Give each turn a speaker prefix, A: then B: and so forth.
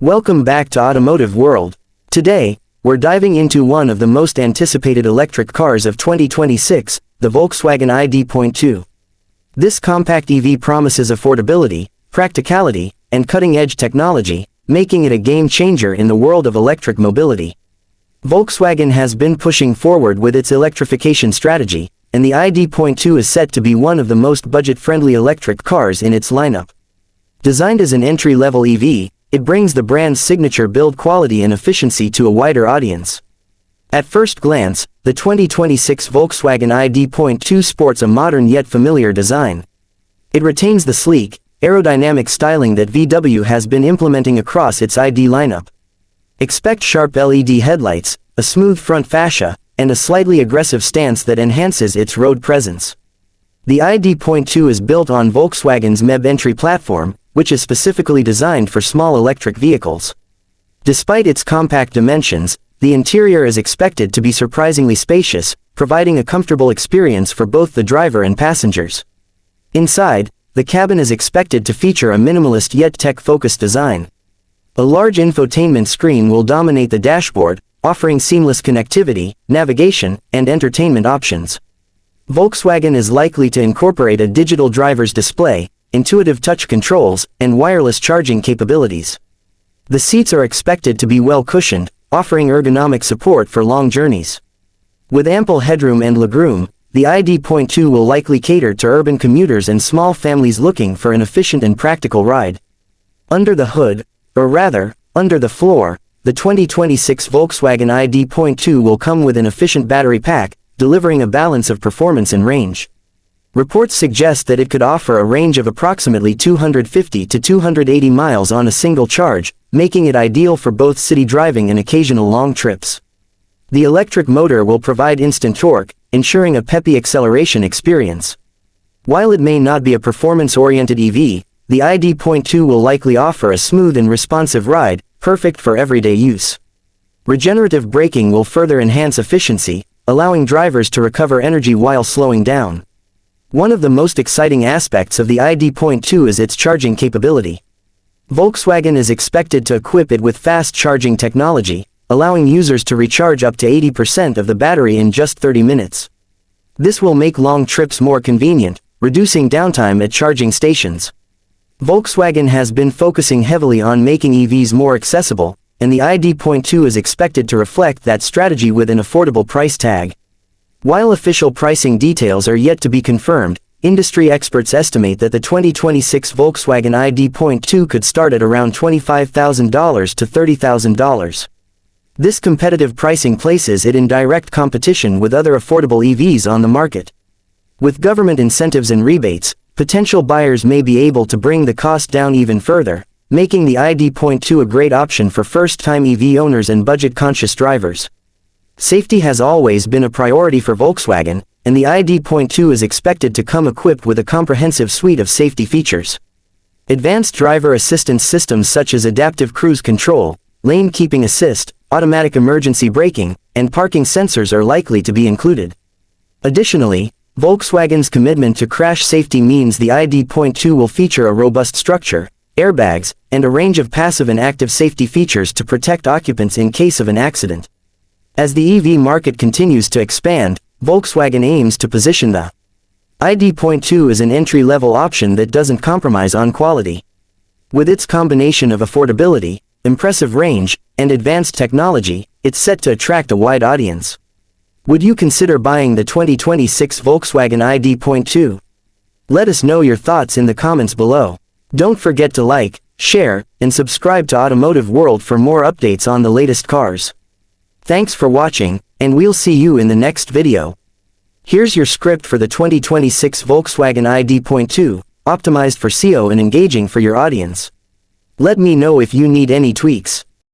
A: Welcome back to Automotive World. Today, we're diving into one of the most anticipated electric cars of 2026, the Volkswagen ID.2. This compact EV promises affordability, practicality, and cutting-edge technology, making it a game-changer in the world of electric mobility. Volkswagen has been pushing forward with its electrification strategy, and the ID.2 is set to be one of the most budget-friendly electric cars in its lineup. Designed as an entry-level EV, it brings the brand's signature build quality and efficiency to a wider audience. At first glance, the 2026 Volkswagen ID.2 sports a modern yet familiar design. It retains the sleek, aerodynamic styling that VW has been implementing across its ID lineup. Expect sharp LED headlights, a smooth front fascia, and a slightly aggressive stance that enhances its road presence. The ID.2 is built on Volkswagen's MEB entry platform, which is specifically designed for small electric vehicles. Despite its compact dimensions, the interior is expected to be surprisingly spacious, providing a comfortable experience for both the driver and passengers. Inside, the cabin is expected to feature a minimalist yet tech-focused design. A large infotainment screen will dominate the dashboard, offering seamless connectivity, navigation, and entertainment options. Volkswagen is likely to incorporate a digital driver's display, intuitive touch controls, and wireless charging capabilities. The seats are expected to be well cushioned, offering ergonomic support for long journeys. With ample headroom and legroom, the ID.2 will likely cater to urban commuters and small families looking for an efficient and practical ride. Under the hood, or rather, under the floor, the 2026 Volkswagen ID.2 will come with an efficient battery pack, delivering a balance of performance and range. Reports suggest that it could offer a range of approximately 250 to 280 miles on a single charge, making it ideal for both city driving and occasional long trips. The electric motor will provide instant torque, ensuring a peppy acceleration experience. While it may not be a performance-oriented EV, the ID.2 will likely offer a smooth and responsive ride, perfect for everyday use. Regenerative braking will further enhance efficiency, allowing drivers to recover energy while slowing down. One of the most exciting aspects of the ID.2 is its charging capability. Volkswagen is expected to equip it with fast charging technology, allowing users to recharge up to 80% of the battery in just 30 minutes. This will make long trips more convenient, reducing downtime at charging stations. Volkswagen has been focusing heavily on making EVs more accessible, and the ID.2 is expected to reflect that strategy with an affordable price tag. While official pricing details are yet to be confirmed, industry experts estimate that the 2026 Volkswagen ID.2 could start at around $25,000 to $30,000. This competitive pricing places it in direct competition with other affordable EVs on the market. With government incentives and rebates, potential buyers may be able to bring the cost down even further, making the ID.2 a great option for first-time EV owners and budget-conscious drivers. Safety has always been a priority for Volkswagen, and the ID.2 is expected to come equipped with a comprehensive suite of safety features. Advanced driver assistance systems such as adaptive cruise control, lane keeping assist, automatic emergency braking, and parking sensors are likely to be included. Additionally, Volkswagen's commitment to crash safety means the ID.2 will feature a robust structure, airbags, and a range of passive and active safety features to protect occupants in case of an accident. As the EV market continues to expand, Volkswagen aims to position the ID.2 as an entry-level option that doesn't compromise on quality. With its combination of affordability, impressive range, and advanced technology, it's set to attract a wide audience. Would you consider buying the 2026 Volkswagen ID.2? Let us know your thoughts in the comments below. Don't forget to like, share, and subscribe to Automotive World for more updates on the latest cars. Thanks for watching, and we'll see you in the next video. Here's your script for the 2026 Volkswagen ID.2, optimized for SEO and engaging for your audience. Let me know if you need any tweaks.